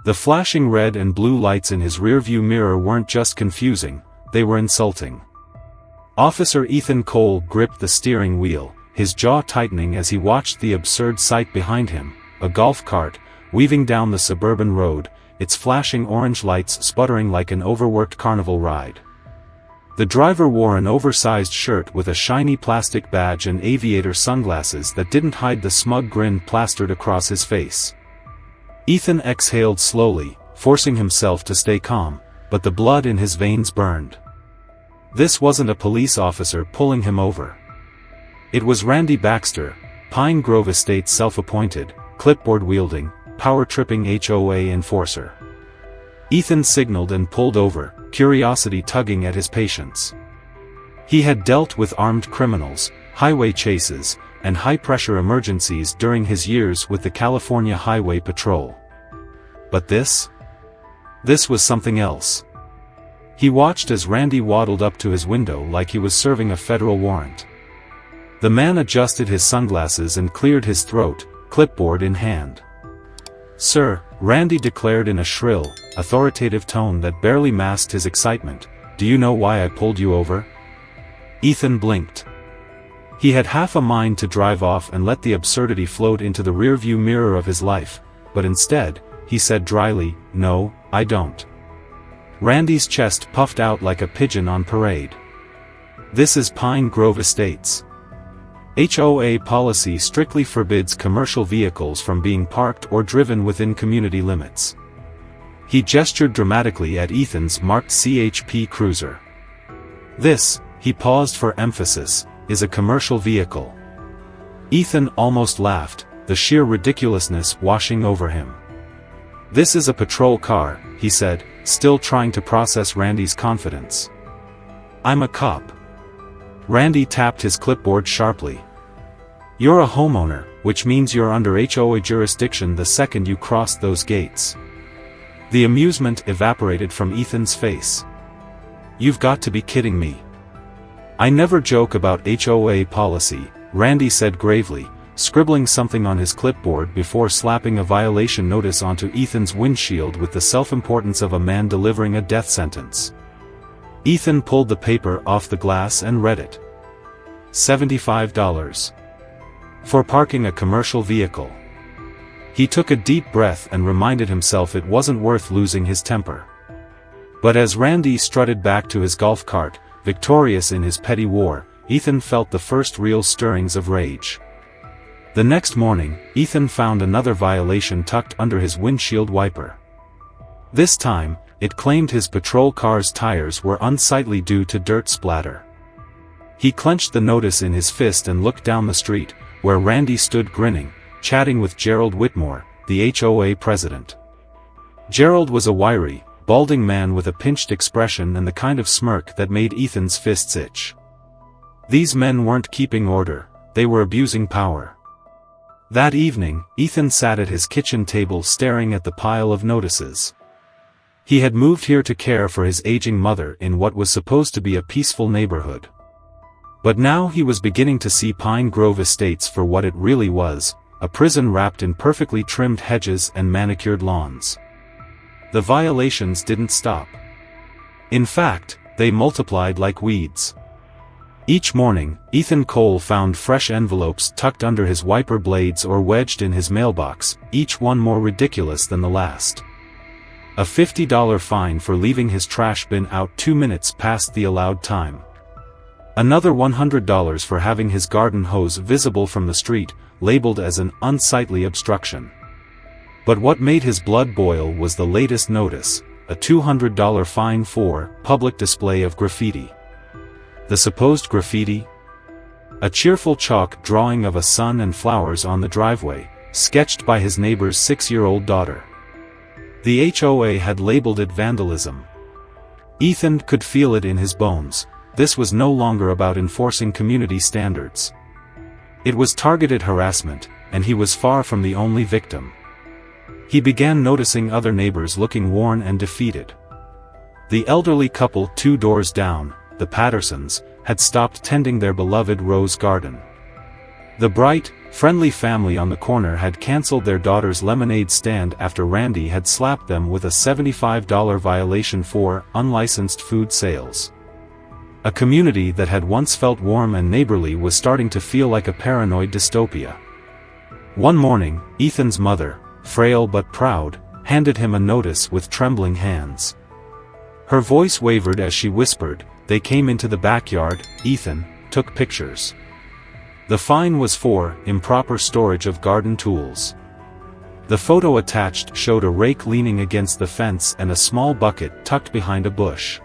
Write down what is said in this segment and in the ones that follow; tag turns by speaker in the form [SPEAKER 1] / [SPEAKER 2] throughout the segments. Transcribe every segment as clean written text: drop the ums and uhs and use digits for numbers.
[SPEAKER 1] The flashing red and blue lights in his rearview mirror weren't just confusing, they were insulting. Officer Ethan Cole gripped the steering wheel, his jaw tightening as he watched the absurd sight behind him, a golf cart, weaving down the suburban road, its flashing orange lights sputtering like an overworked carnival ride. The driver wore an oversized shirt with a shiny plastic badge and aviator sunglasses that didn't hide the smug grin plastered across his face. Ethan exhaled slowly, forcing himself to stay calm, but the blood in his veins burned. This wasn't a police officer pulling him over. It was Randy Baxter, Pine Grove Estate's self-appointed, clipboard-wielding, power-tripping HOA enforcer. Ethan signaled and pulled over, curiosity tugging at his patience. He had dealt with armed criminals, highway chases, and high-pressure emergencies during his years with the California Highway Patrol. But this? This was something else. He watched as Randy waddled up to his window like he was serving a federal warrant. The man adjusted his sunglasses and cleared his throat, clipboard in hand. "Sir," Randy declared in a shrill, authoritative tone that barely masked his excitement, "do you know why I pulled you over?" Ethan blinked. He had half a mind to drive off and let the absurdity float into the rearview mirror of his life, but instead, he said dryly, "No, I don't." Randy's chest puffed out like a pigeon on parade. "This is Pine Grove Estates. HOA policy strictly forbids commercial vehicles from being parked or driven within community limits." He gestured dramatically at Ethan's marked CHP cruiser. "This," he paused for emphasis, "is a commercial vehicle." Ethan almost laughed, the sheer ridiculousness washing over him. "This is a patrol car," he said, still trying to process Randy's confidence. "I'm a cop." Randy tapped his clipboard sharply. "You're a homeowner, which means you're under HOA jurisdiction the second you cross those gates." The amusement evaporated from Ethan's face. "You've got to be kidding me." "I never joke about HOA policy," Randy said gravely, scribbling something on his clipboard before slapping a violation notice onto Ethan's windshield with the self-importance of a man delivering a death sentence. Ethan pulled the paper off the glass and read it. $75. For parking a commercial vehicle. He took a deep breath and reminded himself it wasn't worth losing his temper. But as Randy strutted back to his golf cart, victorious in his petty war, Ethan felt the first real stirrings of rage. The next morning, Ethan found another violation tucked under his windshield wiper. This time, it claimed his patrol car's tires were unsightly due to dirt splatter. He clenched the notice in his fist and looked down the street, where Randy stood grinning, chatting with Gerald Whitmore, the HOA president. Gerald was a wiry, balding man with a pinched expression and the kind of smirk that made Ethan's fists itch. These men weren't keeping order, they were abusing power. That evening, Ethan sat at his kitchen table staring at the pile of notices. He had moved here to care for his aging mother in what was supposed to be a peaceful neighborhood. But now he was beginning to see Pine Grove Estates for what it really was, a prison wrapped in perfectly trimmed hedges and manicured lawns. The violations didn't stop. In fact, they multiplied like weeds. Each morning, Ethan Cole found fresh envelopes tucked under his wiper blades or wedged in his mailbox, each one more ridiculous than the last. A $50 fine for leaving his trash bin out 2 minutes past the allowed time. Another $100 for having his garden hose visible from the street, labeled as an unsightly obstruction. But what made his blood boil was the latest notice, a $200 fine for public display of graffiti. The supposed graffiti? A cheerful chalk drawing of a sun and flowers on the driveway, sketched by his neighbor's 6-year-old daughter. The HOA had labeled it vandalism. Ethan could feel it in his bones. This was no longer about enforcing community standards. It was targeted harassment, and he was far from the only victim. He began noticing other neighbors looking worn and defeated. The elderly couple 2 doors down, the Pattersons, had stopped tending their beloved rose garden. The bright, friendly family on the corner had canceled their daughter's lemonade stand after Randy had slapped them with a $75 violation for unlicensed food sales. A community that had once felt warm and neighborly was starting to feel like a paranoid dystopia. One morning, Ethan's mother, frail but proud, handed him a notice with trembling hands. Her voice wavered as she whispered, "They came into the backyard, Ethan, took pictures. The fine was for improper storage of garden tools." The photo attached showed a rake leaning against the fence and a small bucket tucked behind a bush.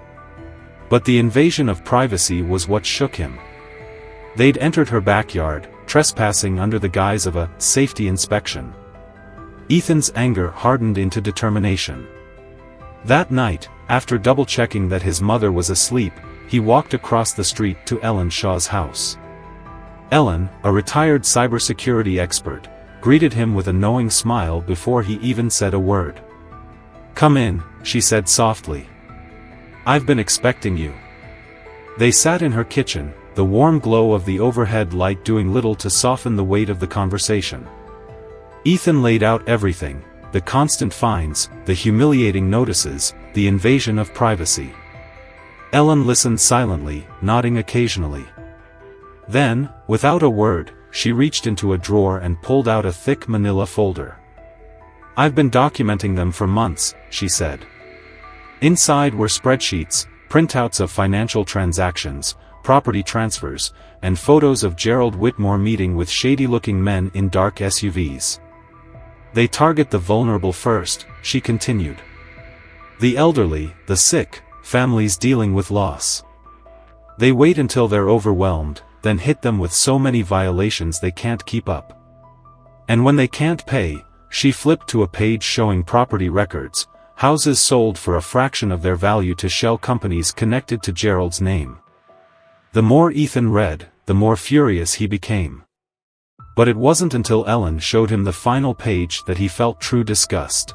[SPEAKER 1] But the invasion of privacy was what shook him. They'd entered her backyard, trespassing under the guise of a safety inspection. Ethan's anger hardened into determination. That night, after double-checking that his mother was asleep, he walked across the street to Ellen Shaw's house. Ellen, a retired cybersecurity expert, greeted him with a knowing smile before he even said a word. "Come in," she said softly. "I've been expecting you." They sat in her kitchen, the warm glow of the overhead light doing little to soften the weight of the conversation. Ethan laid out everything: the constant fines, the humiliating notices, the invasion of privacy. Ellen listened silently, nodding occasionally. Then, without a word, she reached into a drawer and pulled out a thick manila folder. "I've been documenting them for months," she said. Inside were spreadsheets, printouts of financial transactions, property transfers, and photos of Gerald Whitmore meeting with shady-looking men in dark SUVs. "They target the vulnerable first," she continued. "The elderly, the sick, families dealing with loss. They wait until they're overwhelmed, then hit them with so many violations they can't keep up. And when they can't pay," she flipped to a page showing property records, "houses sold for a fraction of their value to shell companies connected to Gerald's name." The more Ethan read, the more furious he became. But it wasn't until Ellen showed him the final page that he felt true disgust.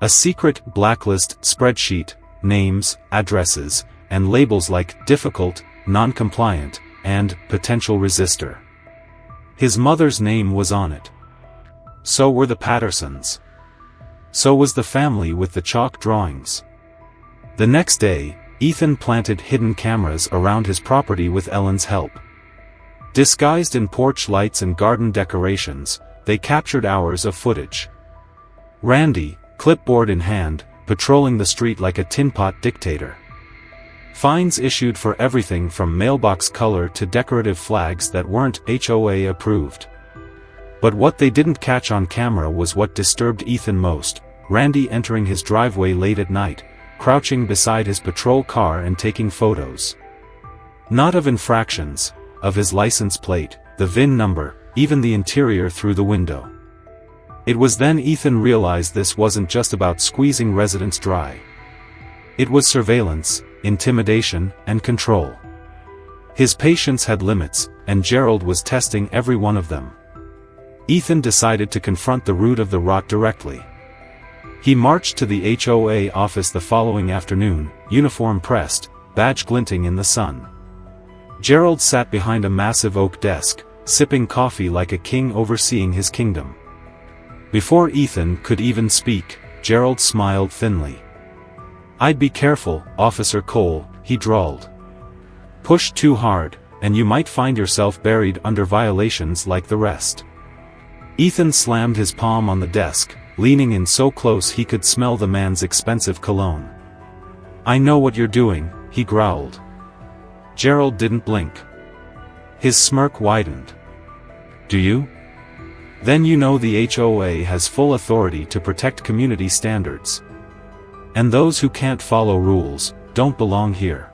[SPEAKER 1] A secret blacklist spreadsheet, names, addresses, and labels like difficult, non-compliant, and potential resistor. His mother's name was on it. So were the Pattersons. So was the family with the chalk drawings. The next day, Ethan planted hidden cameras around his property with Ellen's help. Disguised in porch lights and garden decorations, they captured hours of footage. Randy, clipboard in hand, patrolling the street like a tin-pot dictator. Fines issued for everything from mailbox color to decorative flags that weren't HOA approved. But what they didn't catch on camera was what disturbed Ethan most: Randy entering his driveway late at night, crouching beside his patrol car and taking photos. Not of infractions, of his license plate, the VIN number, even the interior through the window. It was then Ethan realized this wasn't just about squeezing residents dry. It was surveillance, intimidation, and control. His patience had limits, and Gerald was testing every one of them. Ethan decided to confront the root of the rot directly. He marched to the HOA office the following afternoon, uniform pressed, badge glinting in the sun. Gerald sat behind a massive oak desk, sipping coffee like a king overseeing his kingdom. Before Ethan could even speak, Gerald smiled thinly. "I'd be careful, Officer Cole," he drawled. "Push too hard, and you might find yourself buried under violations like the rest." Ethan slammed his palm on the desk, leaning in so close he could smell the man's expensive cologne. "I know what you're doing," he growled. Gerald didn't blink. His smirk widened. "Do you? Then you know the HOA has full authority to protect community standards. And those who can't follow rules, don't belong here."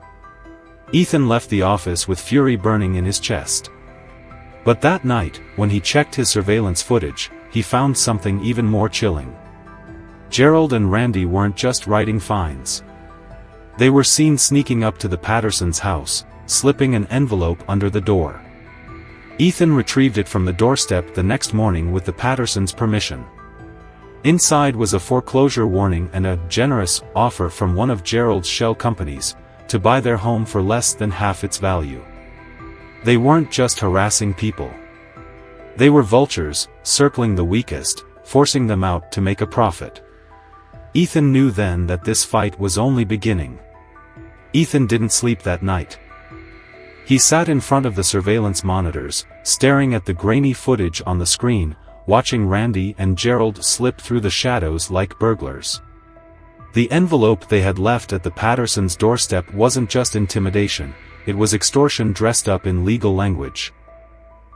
[SPEAKER 1] Ethan left the office with fury burning in his chest. But that night, when he checked his surveillance footage, he found something even more chilling. Gerald and Randy weren't just writing fines. They were seen sneaking up to the Pattersons' house, slipping an envelope under the door. Ethan retrieved it from the doorstep the next morning with the Pattersons' permission. Inside was a foreclosure warning and a generous offer from one of Gerald's shell companies, to buy their home for less than half its value. They weren't just harassing people. They were vultures, circling the weakest, forcing them out to make a profit. Ethan knew then that this fight was only beginning. Ethan didn't sleep that night. He sat in front of the surveillance monitors, staring at the grainy footage on the screen, watching Randy and Gerald slip through the shadows like burglars. The envelope they had left at the Pattersons' doorstep wasn't just intimidation, it was extortion dressed up in legal language.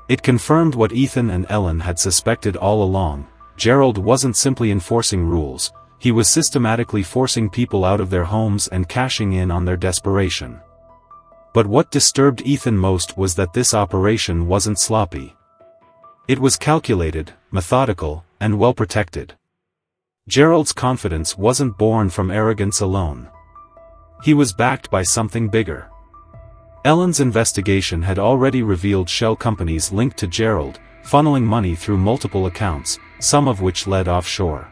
[SPEAKER 1] It confirmed what Ethan and Ellen had suspected all along. Gerald wasn't simply enforcing rules, he was systematically forcing people out of their homes and cashing in on their desperation. But what disturbed Ethan most was that this operation wasn't sloppy. It was calculated, methodical, and well protected. Gerald's confidence wasn't born from arrogance alone. He was backed by something bigger. Ellen's investigation had already revealed shell companies linked to Gerald, funneling money through multiple accounts, some of which led offshore.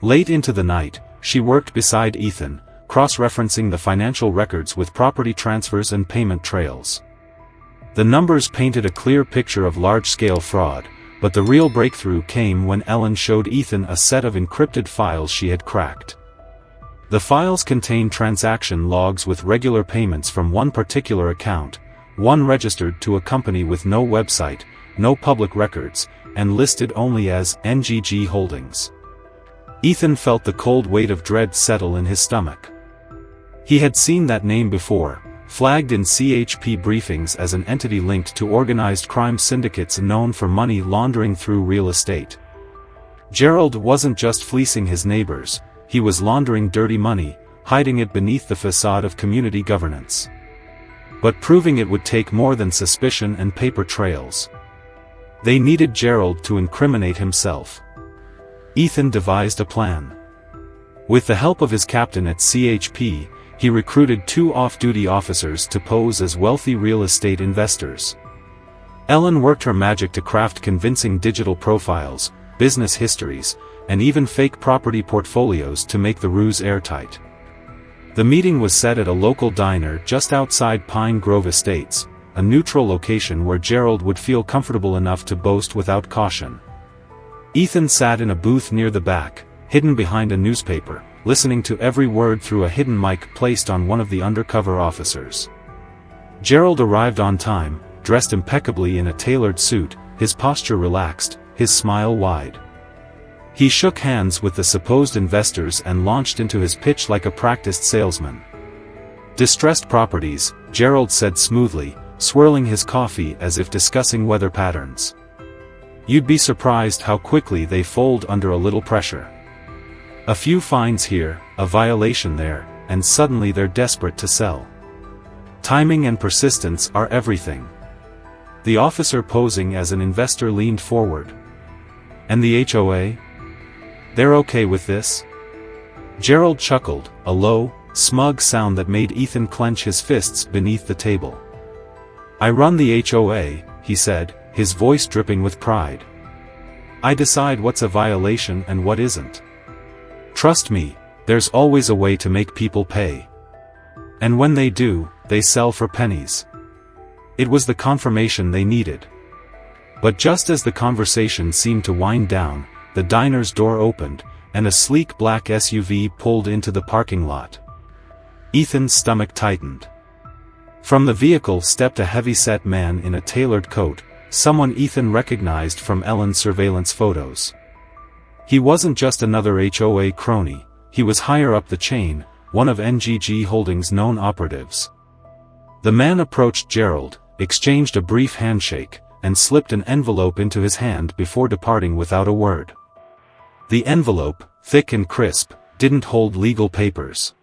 [SPEAKER 1] Late into the night, she worked beside Ethan, cross-referencing the financial records with property transfers and payment trails. The numbers painted a clear picture of large-scale fraud, but the real breakthrough came when Ellen showed Ethan a set of encrypted files she had cracked. The files contained transaction logs with regular payments from one particular account, one registered to a company with no website, no public records, and listed only as NGG Holdings. Ethan felt the cold weight of dread settle in his stomach. He had seen that name before, flagged in CHP briefings as an entity linked to organized crime syndicates known for money laundering through real estate. Gerald wasn't just fleecing his neighbors, he was laundering dirty money, hiding it beneath the facade of community governance. But proving it would take more than suspicion and paper trails. They needed Gerald to incriminate himself. Ethan devised a plan. With the help of his captain at CHP, he recruited 2 off-duty officers to pose as wealthy real estate investors. Ellen worked her magic to craft convincing digital profiles, business histories, and even fake property portfolios to make the ruse airtight. The meeting was set at a local diner just outside Pine Grove Estates, a neutral location where Gerald would feel comfortable enough to boast without caution. Ethan sat in a booth near the back, hidden behind a newspaper, listening to every word through a hidden mic placed on one of the undercover officers. Gerald arrived on time, dressed impeccably in a tailored suit, his posture relaxed, his smile wide. He shook hands with the supposed investors and launched into his pitch like a practiced salesman. "Distressed properties," Gerald said smoothly, swirling his coffee as if discussing weather patterns. "You'd be surprised how quickly they fold under a little pressure. A few fines here, a violation there, and suddenly they're desperate to sell. Timing and persistence are everything." The officer posing as an investor leaned forward. "And the HOA? They're okay with this?" Gerald chuckled, a low, smug sound that made Ethan clench his fists beneath the table. "I run the HOA," he said, his voice dripping with pride. "I decide what's a violation and what isn't. Trust me, there's always a way to make people pay. And when they do, they sell for pennies." It was the confirmation they needed. But just as the conversation seemed to wind down, the diner's door opened, and a sleek black SUV pulled into the parking lot. Ethan's stomach tightened. From the vehicle stepped a heavy-set man in a tailored coat, someone Ethan recognized from Ellen's surveillance photos. He wasn't just another HOA crony, he was higher up the chain, one of NGG Holdings' known operatives. The man approached Gerald, exchanged a brief handshake, and slipped an envelope into his hand before departing without a word. The envelope, thick and crisp, didn't hold legal papers.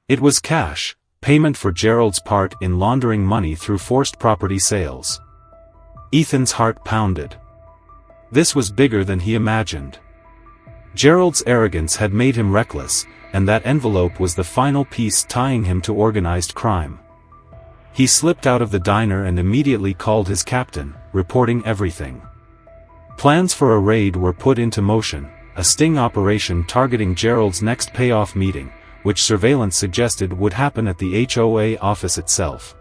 [SPEAKER 1] It was cash, payment for Gerald's part in laundering money through forced property sales. Ethan's heart pounded. This was bigger than he imagined. Gerald's arrogance had made him reckless, and that envelope was the final piece tying him to organized crime. He slipped out of the diner and immediately called his captain, reporting everything. Plans for a raid were put into motion, a sting operation targeting Gerald's next payoff meeting, which surveillance suggested would happen at the HOA office itself.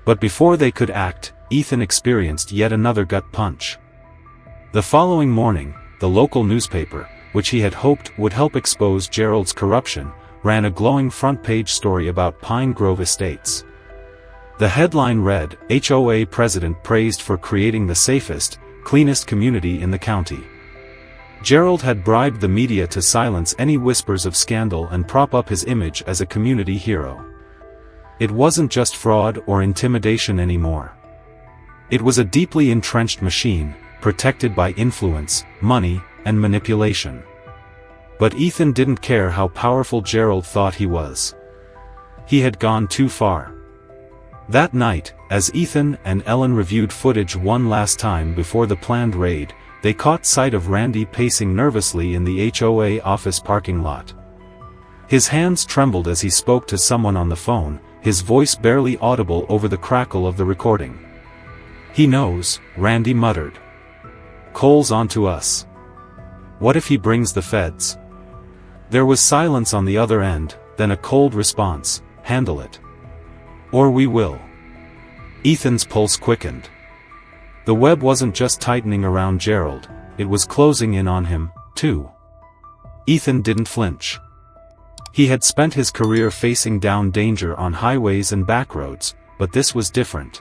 [SPEAKER 1] But before they could act, Ethan experienced yet another gut punch. The following morning, the local newspaper, which he had hoped would help expose Gerald's corruption, ran a glowing front-page story about Pine Grove Estates. The headline read, "HOA President Praised for Creating the Safest, Cleanest Community in the County." Gerald had bribed the media to silence any whispers of scandal and prop up his image as a community hero. It wasn't just fraud or intimidation anymore. It was a deeply entrenched machine, protected by influence, money, and manipulation. But Ethan didn't care how powerful Gerald thought he was. He had gone too far. That night, as Ethan and Ellen reviewed footage one last time before the planned raid, they caught sight of Randy pacing nervously in the HOA office parking lot. His hands trembled as he spoke to someone on the phone, his voice barely audible over the crackle of the recording. "He knows," Randy muttered. "Cole's onto us. What if he brings the feds?" There was silence on the other end, then a cold response, "Handle it. Or we will." Ethan's pulse quickened. The web wasn't just tightening around Gerald, it was closing in on him, too. Ethan didn't flinch. He had spent his career facing down danger on highways and backroads, but this was different.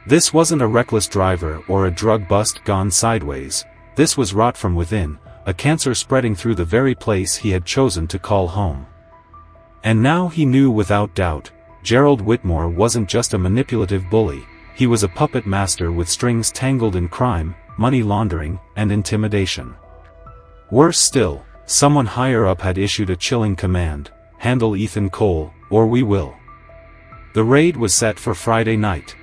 [SPEAKER 1] This wasn't a reckless driver or a drug bust gone sideways, this was rot from within, a cancer spreading through the very place he had chosen to call home. And now he knew without doubt, Gerald Whitmore wasn't just a manipulative bully, he was a puppet master with strings tangled in crime, money laundering, and intimidation. Worse still, someone higher up had issued a chilling command, "Handle Ethan Cole, or we will." The raid was set for Friday night.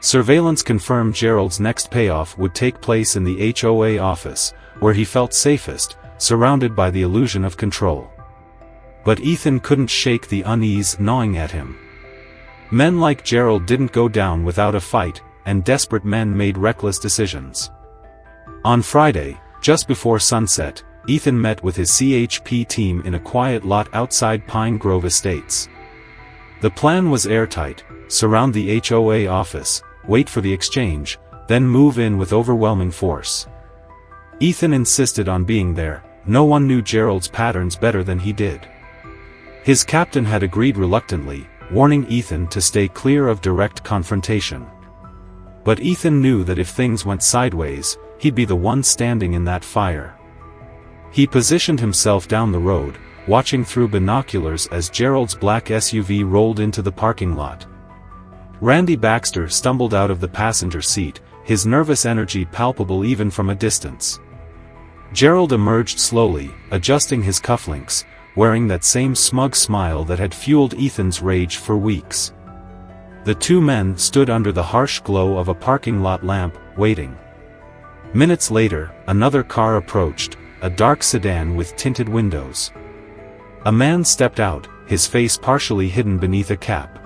[SPEAKER 1] Surveillance confirmed Gerald's next payoff would take place in the HOA office, where he felt safest, surrounded by the illusion of control. But Ethan couldn't shake the unease gnawing at him. Men like Gerald didn't go down without a fight, and desperate men made reckless decisions. On Friday, just before sunset, Ethan met with his CHP team in a quiet lot outside Pine Grove Estates. The plan was airtight: surround the HOA office, wait for the exchange, then move in with overwhelming force. Ethan insisted on being there, no one knew Gerald's patterns better than he did. His captain had agreed reluctantly, warning Ethan to stay clear of direct confrontation. But Ethan knew that if things went sideways, he'd be the one standing in that fire. He positioned himself down the road, watching through binoculars as Gerald's black SUV rolled into the parking lot. Randy Baxter stumbled out of the passenger seat, his nervous energy palpable even from a distance. Gerald emerged slowly, adjusting his cufflinks, wearing that same smug smile that had fueled Ethan's rage for weeks. The two men stood under the harsh glow of a parking lot lamp, waiting. Minutes later, another car approached, a dark sedan with tinted windows. A man stepped out, his face partially hidden beneath a cap.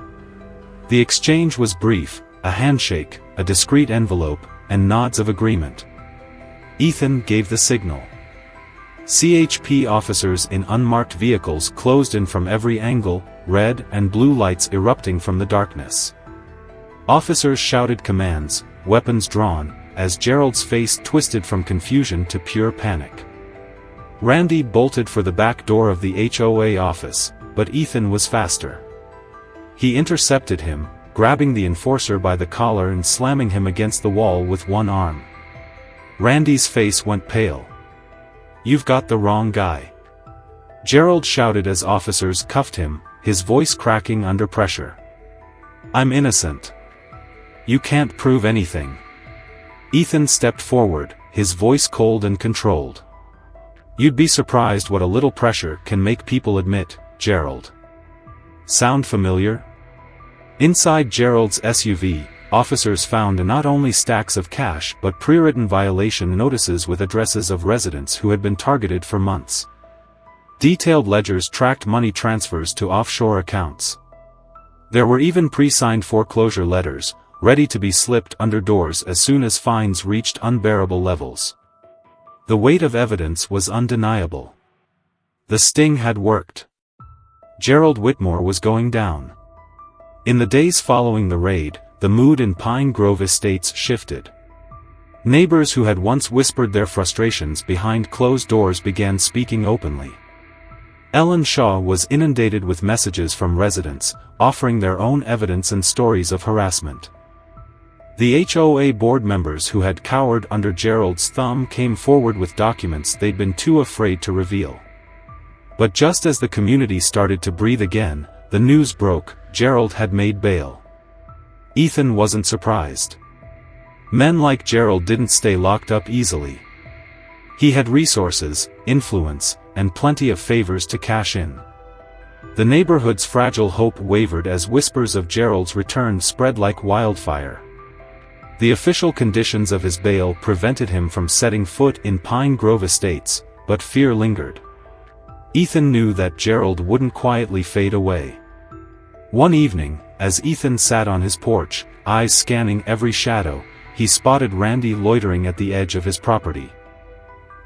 [SPEAKER 1] The exchange was brief, a handshake, a discreet envelope, and nods of agreement. Ethan gave the signal. CHP officers in unmarked vehicles closed in from every angle, red and blue lights erupting from the darkness. Officers shouted commands, weapons drawn, as Gerald's face twisted from confusion to pure panic. Randy bolted for the back door of the HOA office, but Ethan was faster. He intercepted him, grabbing the enforcer by the collar and slamming him against the wall with one arm. Randy's face went pale. "You've got the wrong guy," Gerald shouted as officers cuffed him, his voice cracking under pressure. "I'm innocent. You can't prove anything." Ethan stepped forward, his voice cold and controlled. "You'd be surprised what a little pressure can make people admit, Gerald. Sound familiar?" Inside Gerald's SUV, officers found not only stacks of cash but pre-written violation notices with addresses of residents who had been targeted for months. Detailed ledgers tracked money transfers to offshore accounts. There were even pre-signed foreclosure letters, ready to be slipped under doors as soon as fines reached unbearable levels. The weight of evidence was undeniable. The sting had worked. Gerald Whitmore was going down. In the days following the raid, the mood in Pine Grove Estates shifted. Neighbors who had once whispered their frustrations behind closed doors began speaking openly. Ellen Shaw was inundated with messages from residents, offering their own evidence and stories of harassment. The HOA board members who had cowered under Gerald's thumb came forward with documents they'd been too afraid to reveal. But just as the community started to breathe again, the news broke: Gerald had made bail. Ethan wasn't surprised. Men like Gerald didn't stay locked up easily. He had resources, influence, and plenty of favors to cash in. The neighborhood's fragile hope wavered as whispers of Gerald's return spread like wildfire. The official conditions of his bail prevented him from setting foot in Pine Grove Estates, but fear lingered. Ethan knew that Gerald wouldn't quietly fade away. One evening, as Ethan sat on his porch, eyes scanning every shadow, he spotted Randy loitering at the edge of his property.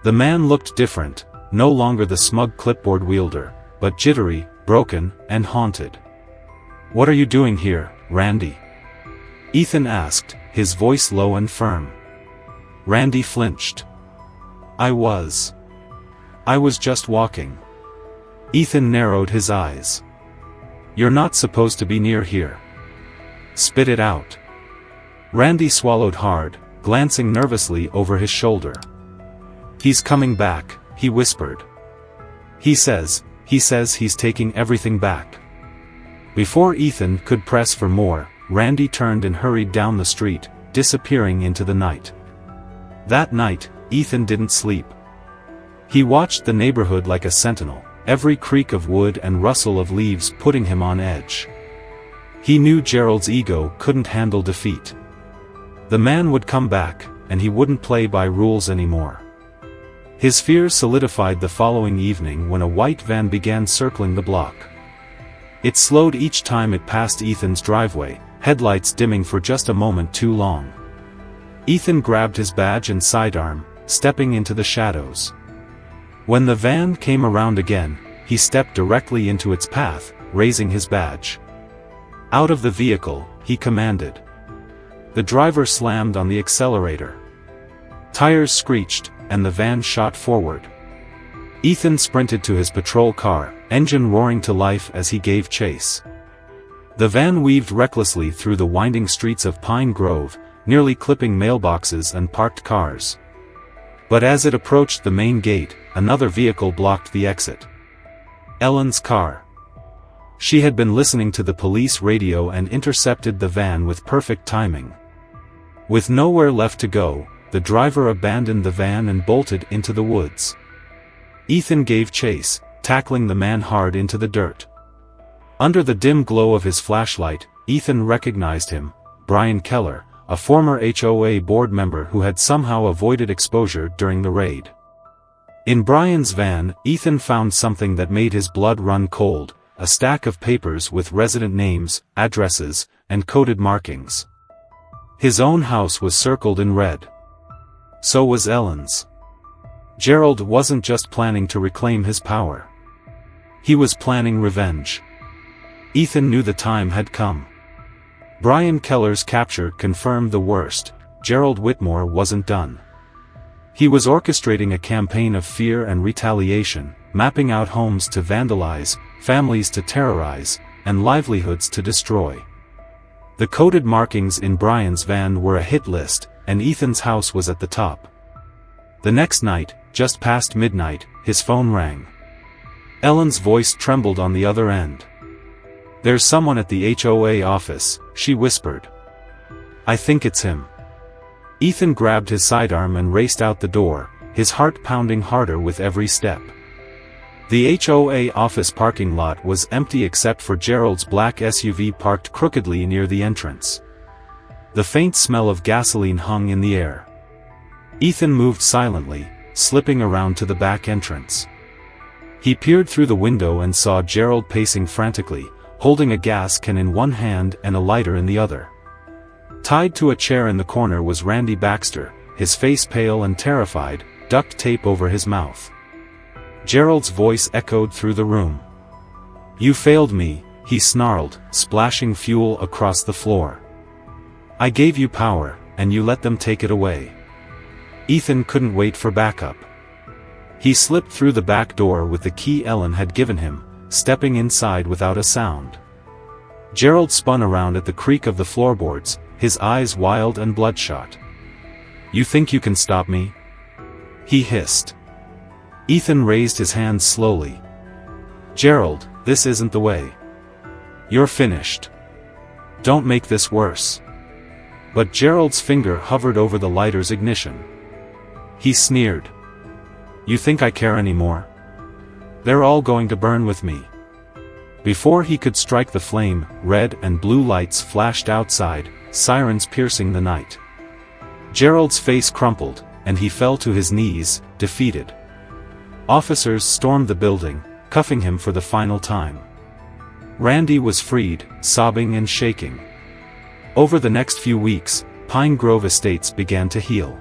[SPEAKER 1] The man looked different, no longer the smug clipboard wielder, but jittery, broken, and haunted. "What are you doing here, Randy?" Ethan asked, his voice low and firm. Randy flinched. I was just walking." Ethan narrowed his eyes. "You're not supposed to be near here. Spit it out." Randy swallowed hard, glancing nervously over his shoulder. "He's coming back," he whispered. He says he's taking everything back." Before Ethan could press for more, Randy turned and hurried down the street, disappearing into the night. That night, Ethan didn't sleep. He watched the neighborhood like a sentinel, every creak of wood and rustle of leaves putting him on edge. He knew Gerald's ego couldn't handle defeat. The man would come back, and he wouldn't play by rules anymore. His fears solidified the following evening when a white van began circling the block. It slowed each time it passed Ethan's driveway, headlights dimming for just a moment too long. Ethan grabbed his badge and sidearm, stepping into the shadows. When the van came around again, he stepped directly into its path, raising his badge. "Out of the vehicle," he commanded. The driver slammed on the accelerator. Tires screeched, and the van shot forward. Ethan sprinted to his patrol car, engine roaring to life as he gave chase. The van weaved recklessly through the winding streets of Pine Grove, nearly clipping mailboxes and parked cars. But as it approached the main gate, another vehicle blocked the exit. Ellen's car. She had been listening to the police radio and intercepted the van with perfect timing. With nowhere left to go, the driver abandoned the van and bolted into the woods. Ethan gave chase, tackling the man hard into the dirt. Under the dim glow of his flashlight, Ethan recognized him, Brian Keller, a former HOA board member who had somehow avoided exposure during the raid. In Brian's van, Ethan found something that made his blood run cold, a stack of papers with resident names, addresses, and coded markings. His own house was circled in red. So was Ellen's. Gerald wasn't just planning to reclaim his power. He was planning revenge. Ethan knew the time had come. Brian Keller's capture confirmed the worst: Gerald Whitmore wasn't done. He was orchestrating a campaign of fear and retaliation, mapping out homes to vandalize, families to terrorize, and livelihoods to destroy. The coded markings in Brian's van were a hit list, and Ethan's house was at the top. The next night, just past midnight, his phone rang. Ellen's voice trembled on the other end. "There's someone at the HOA office," she whispered. "I think it's him." Ethan grabbed his sidearm and raced out the door, his heart pounding harder with every step. The HOA office parking lot was empty except for Gerald's black SUV parked crookedly near the entrance. The faint smell of gasoline hung in the air. Ethan moved silently, slipping around to the back entrance. He peered through the window and saw Gerald pacing frantically, holding a gas can in one hand and a lighter in the other. Tied to a chair in the corner was Randy Baxter, his face pale and terrified, duct tape over his mouth. Gerald's voice echoed through the room. "You failed me," he snarled, splashing fuel across the floor. I gave you power, and you let them take it away. Ethan couldn't wait for backup. He slipped through the back door with the key Ellen had given him, stepping inside without a sound. Gerald spun around at the creak of the floorboards, his eyes wild and bloodshot. You think you can stop me? He hissed. Ethan raised his hands slowly. Gerald, this isn't the way. You're finished. Don't make this worse. But Gerald's finger hovered over the lighter's ignition. He sneered. You think I care anymore? They're all going to burn with me. Before he could strike the flame, red and blue lights flashed outside, sirens piercing the night. Gerald's face crumpled, and he fell to his knees, defeated. Officers stormed the building, cuffing him for the final time. Randy was freed, sobbing and shaking. Over the next few weeks, Pine Grove Estates began to heal.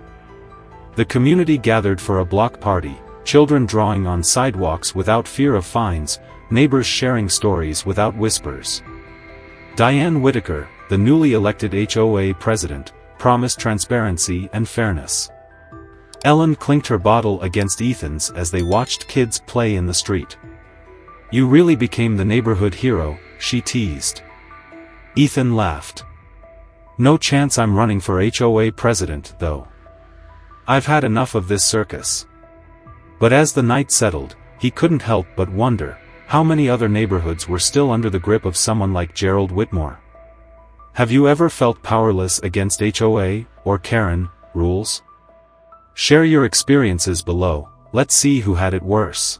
[SPEAKER 1] The community gathered for a block party, children drawing on sidewalks without fear of fines, neighbors sharing stories without whispers. Diane Whitaker, the newly elected HOA president, promised transparency and fairness. Ellen clinked her bottle against Ethan's as they watched kids play in the street. You really became the neighborhood hero, she teased. Ethan laughed. No chance I'm running for HOA president, though. I've had enough of this circus. But as the night settled, he couldn't help but wonder, how many other neighborhoods were still under the grip of someone like Gerald Whitmore? Have you ever felt powerless against HOA, or Karen, rules? Share your experiences below, let's see who had it worse.